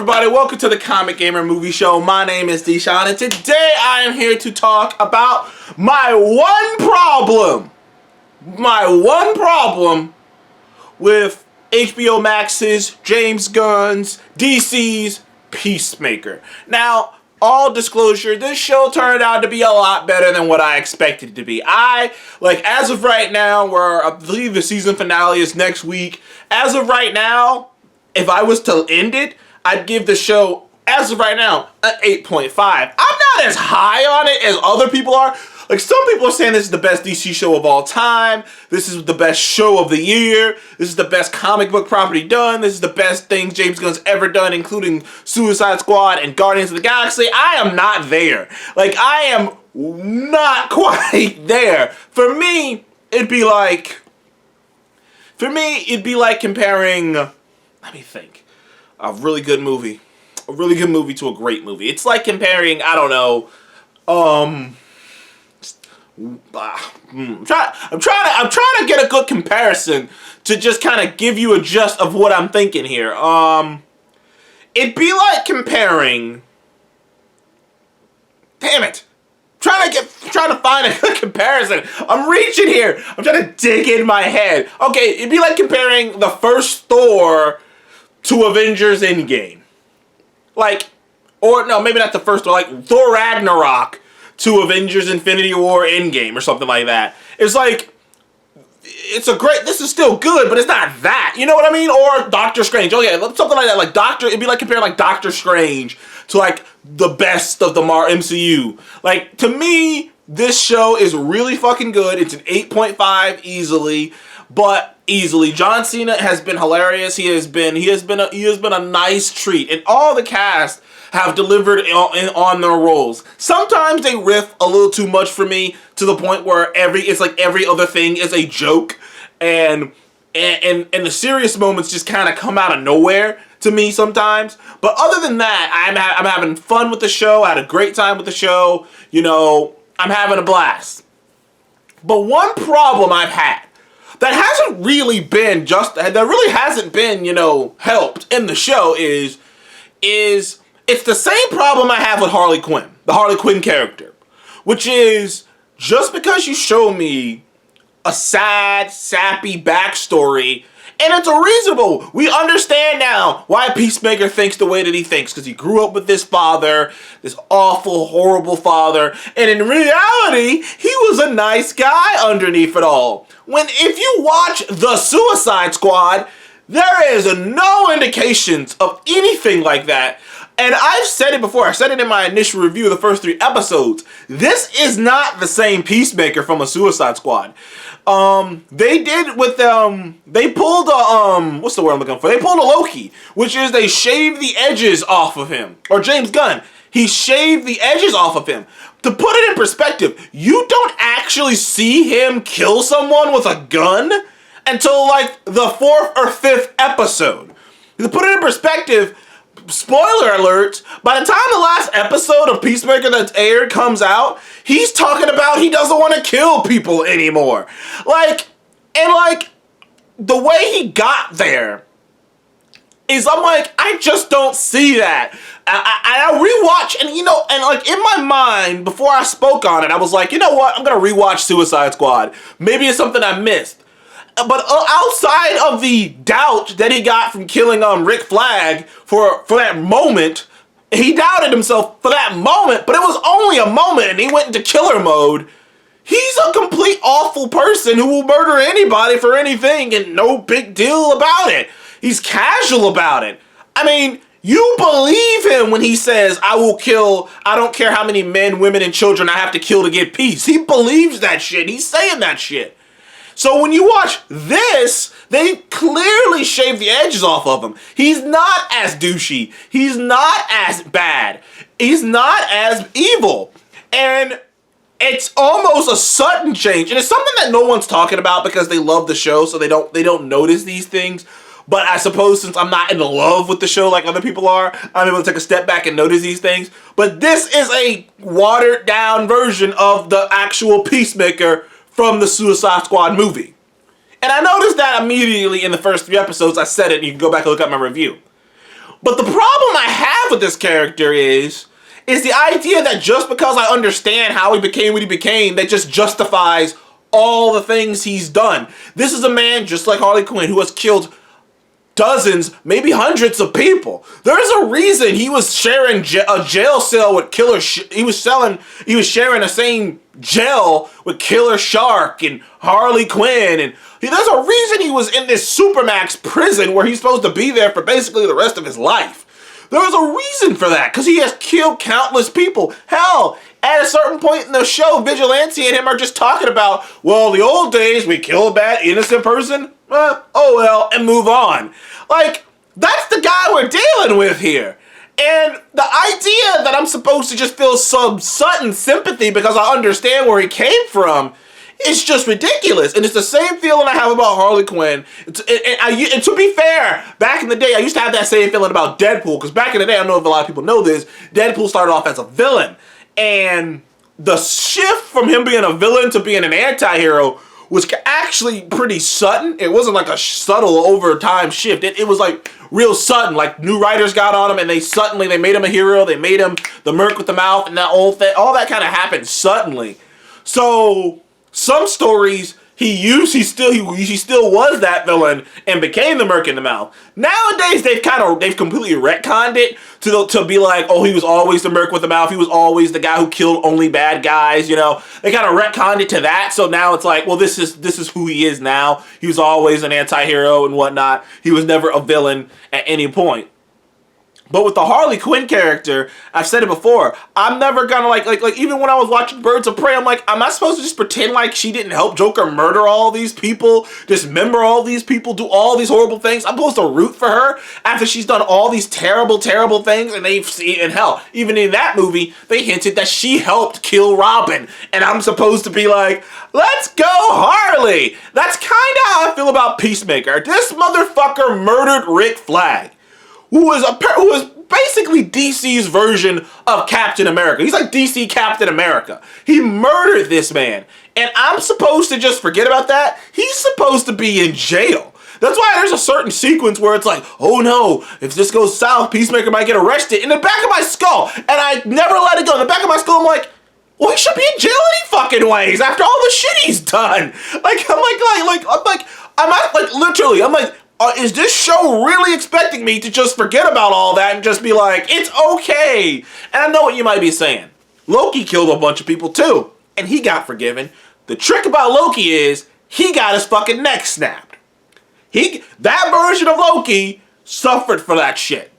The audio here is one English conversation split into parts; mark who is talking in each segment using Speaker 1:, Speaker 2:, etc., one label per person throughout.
Speaker 1: everybody, welcome to the Comic Gamer Movie Show. My name is Deshaun, and today I am here to talk about my one problem with HBO Max's, James Gunn's, DC's Peacemaker. Now, all disclosure, this show turned out to be a lot better than what I expected it to be. As of right now, where I believe the season finale is next week, as of right now, if I was to end it, I'd give the show, as of right now, an 8.5. I'm not as high on it as other people are. Like, some people are saying this is the best DC show of all time. This is the best show of the year. This is the best comic book property done. This is the best thing James Gunn's ever done, including Suicide Squad and Guardians of the Galaxy. I am not there. Like, I am not quite there. For me, it'd be like comparing, let me think, a really good movie to a great movie. It's like comparing, I don't know, I'm trying to get a good comparison to just kind of give you a gist of what I'm thinking here. It'd be like comparing, damn it, trying to find a good comparison. I'm reaching here. I'm trying to dig in my head. Okay, it'd be like comparing the first Thor to Avengers Endgame. Or no, maybe not the first Thor, like Thor Ragnarok to Avengers Infinity War Endgame or something like that. It's like, this is still good, but it's not that. You know what I mean? Or Doctor Strange. Oh yeah, something like that. It'd be like comparing like Doctor Strange to like the best of the MCU. Like, to me, this show is really fucking good. It's an 8.5 easily. John Cena has been hilarious. He has been a nice treat, and all the cast have delivered on their roles. Sometimes they riff a little too much for me, to the point where it's like every other thing is a joke, and the serious moments just kind of come out of nowhere to me sometimes. But other than that, I'm having fun with the show. I had a great time with the show. You know, I'm having a blast. But one problem I've had that really hasn't been, helped in the show is it's the same problem I have with Harley Quinn, the Harley Quinn character, which is, just because you show me a sad, sappy backstory, and it's reasonable. We understand now why Peacemaker thinks the way that he thinks, because he grew up with this father, this awful, horrible father, and in reality, he was a nice guy underneath it all. If you watch The Suicide Squad, there is no indications of anything like that. And I've said it before. I said it in my initial review of the first 3 episodes. This is not the same Peacemaker from a Suicide Squad. They pulled what's the word I'm looking for? They pulled a Loki, which is they shaved the edges off of him. Or James Gunn. He shaved the edges off of him. To put it in perspective, you don't actually see him kill someone with a gun until like the 4th or 5th episode. To put it in perspective, spoiler alert, by the time the last episode of Peacemaker that's aired comes out, he's talking about he doesn't want to kill people anymore. The way he got there is, I'm like, I just don't see that. I rewatch, and in my mind, before I spoke on it, I was like, you know what, I'm gonna rewatch Suicide Squad. Maybe it's something I missed. But outside of the doubt that he got from killing Rick Flag for that moment, he doubted himself for that moment, but it was only a moment, and he went into killer mode. He's a complete awful person who will murder anybody for anything, and no big deal about it. He's casual about it. I mean, you believe him when he says, I don't care how many men, women, and children I have to kill to get peace. He believes that shit. He's saying that shit. So when you watch this, they clearly shave the edges off of him. He's not as douchey. He's not as bad. He's not as evil. And it's almost a sudden change. And it's something that no one's talking about because they love the show, so they don't notice these things. But I suppose since I'm not in love with the show like other people are, I'm able to take a step back and notice these things. But this is a watered down version of the actual Peacemaker from the Suicide Squad movie. And I noticed that immediately in the first 3 episodes. I said it, and you can go back and look at my review. But the problem I with this character is the idea that just because I understand how he became what he became, that just justifies all the things he's done. This is a man, just like Harley Quinn, who has killed dozens, maybe hundreds of people. There's a reason he was sharing a jail cell with Killer he was sharing the same jail with Killer Shark and Harley Quinn, and there's a reason he was in this Supermax prison where he's supposed to be there for basically the rest of his life. There's a reason for that, because he has killed countless people. Hell, at a certain point in the show, Vigilante and him are just talking about, well, the old days, we kill a bad, innocent person, oh well, and move on. Like, that's the guy we're dealing with here. And the idea that I'm supposed to just feel some sudden sympathy because I understand where he came from, it's just ridiculous. And it's the same feeling I have about Harley Quinn. And to be fair, back in the day, I used to have that same feeling about Deadpool. Because back in the day, I don't know if a lot of people know this, Deadpool started off as a villain. And the shift from him being a villain to being an anti-hero was actually pretty sudden. It wasn't like a subtle over time shift. It was like real sudden. Like new writers got on him and they made him a hero. They made him the merc with the mouth and that whole thing. All that kind of happened suddenly. So some stories he still was that villain and became the merc in the mouth. Nowadays they've completely retconned it to be like, oh, he was always the merc with the mouth. He was always the guy who killed only bad guys. You know, they kind of retconned it to that. So now it's like, well, this is who he is now. He was always an anti-hero and whatnot. He was never a villain at any point. But with the Harley Quinn character, I've said it before, I'm never gonna like even when I was watching Birds of Prey, I'm like, am I supposed to just pretend like she didn't help Joker murder all these people, dismember all these people, do all these horrible things? I'm supposed to root for her after she's done all these terrible, terrible things, and and hell, even in that movie, they hinted that she helped kill Robin, and I'm supposed to be like, let's go Harley! That's kinda how I feel about Peacemaker. This motherfucker murdered Rick Flag, who was basically DC's version of Captain America. He's like DC Captain America. He murdered this man. And I'm supposed to just forget about that? He's supposed to be in jail. That's why there's a certain sequence where it's like, oh no, if this goes south, Peacemaker might get arrested. In the back of my skull, and I never let it go. In the back of my skull, I'm like, well, he should be in jail any fucking ways after all the shit he's done. Is this show really expecting me to just forget about all that and just be like, it's okay? And I know what you might be saying. Loki killed a bunch of people too, and he got forgiven. The trick about Loki is he got his fucking neck snapped. That version of Loki suffered for that shit.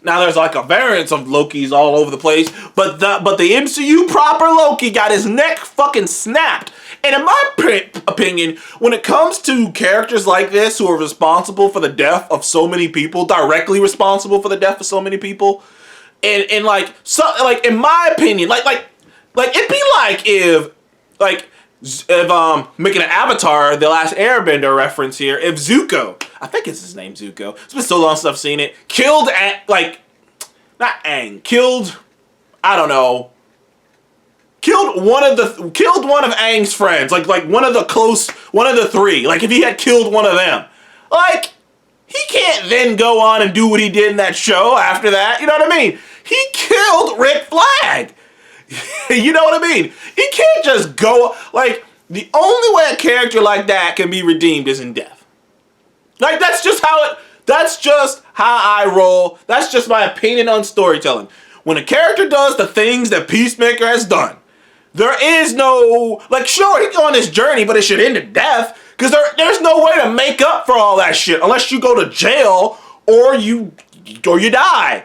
Speaker 1: Now there's like a variance of Lokis all over the place, but the MCU proper Loki got his neck fucking snapped. And in my opinion, when it comes to characters like this who are responsible for the death of so many people, directly responsible for the death of so many people, and in my opinion, it'd be like if making an Avatar, The Last Airbender reference here, if Zuko, I think it's his name, Zuko, it's been so long since I've seen it, killed one of Aang's friends, like one of the three, like if he had killed one of them, like, he can't then go on and do what he did in that show after that, you know what I mean? He killed Rick Flag. You know what I mean? He can't just go, like, the only way a character like that can be redeemed is in death. Like, that's just how I roll. That's just my opinion on storytelling. When a character does the things that Peacemaker has done, there is no, like, sure, he can go on this journey, but it should end in death, because there's no way to make up for all that shit unless you go to jail or you die.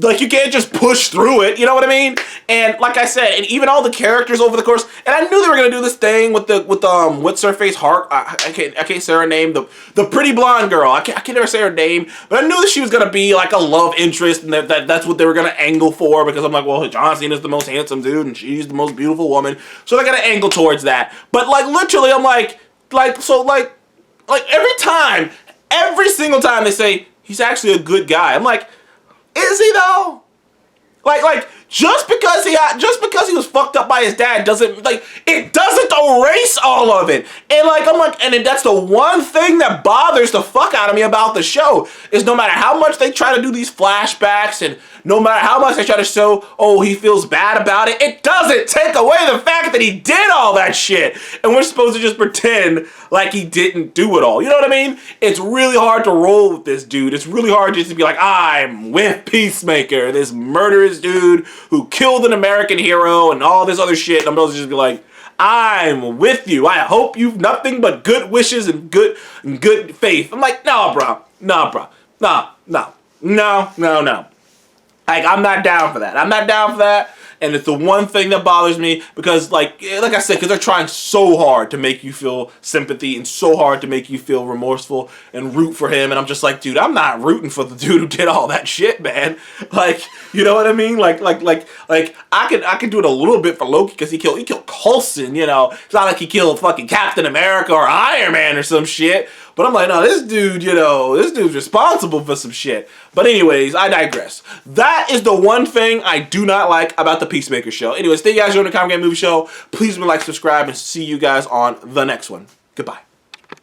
Speaker 1: Like, you can't just push through it, you know what I mean? And like I said, and even all the characters over the course, and I knew they were gonna do this thing with what's her face, Hart, I can't say her name, the pretty blonde girl, I can never say her name, but I knew that she was gonna be like a love interest, and that's what they were gonna angle for, because I'm like, well, John Cena's the most handsome dude, and she's the most beautiful woman, so they're gonna angle towards that. But like, literally, I'm like every single time they say he's actually a good guy, I'm like, is he though? Like, just because he was fucked up by his dad doesn't, like, it doesn't erase all of it. And like, I'm like, and that's the one thing that bothers the fuck out of me about the show, is no matter how much they try to do these flashbacks, and no matter how much they try to show, oh, he feels bad about it, it doesn't take away the fact that he did all that shit. And we're supposed to just pretend like he didn't do it all. You know what I mean? It's really hard to roll with this dude. It's really hard just to be like, I'm with Peacemaker, this murderous dude who killed an American hero and all this other shit. And I'm supposed to just be like, I'm with you. I hope you've nothing but good wishes and good faith. I'm like, no, bro. No, bro. No. Like, I'm not down for that. I'm not down for that. And it's the one thing that bothers me, because like I said, because they're trying so hard to make you feel sympathy and so hard to make you feel remorseful and root for him. And I'm just like, dude, I'm not rooting for the dude who did all that shit, man. Like, you know what I mean? Like I could do it a little bit for Loki, because he killed Coulson, you know. It's not like he killed fucking Captain America or Iron Man or some shit. But I'm like, no, this dude, you know, this dude's responsible for some shit. But anyways, I digress. That is the one thing I do not like about the Peacemaker show. Anyways, thank you guys for joining the Comic Game Movie Show. Please like, subscribe, and see you guys on the next one. Goodbye.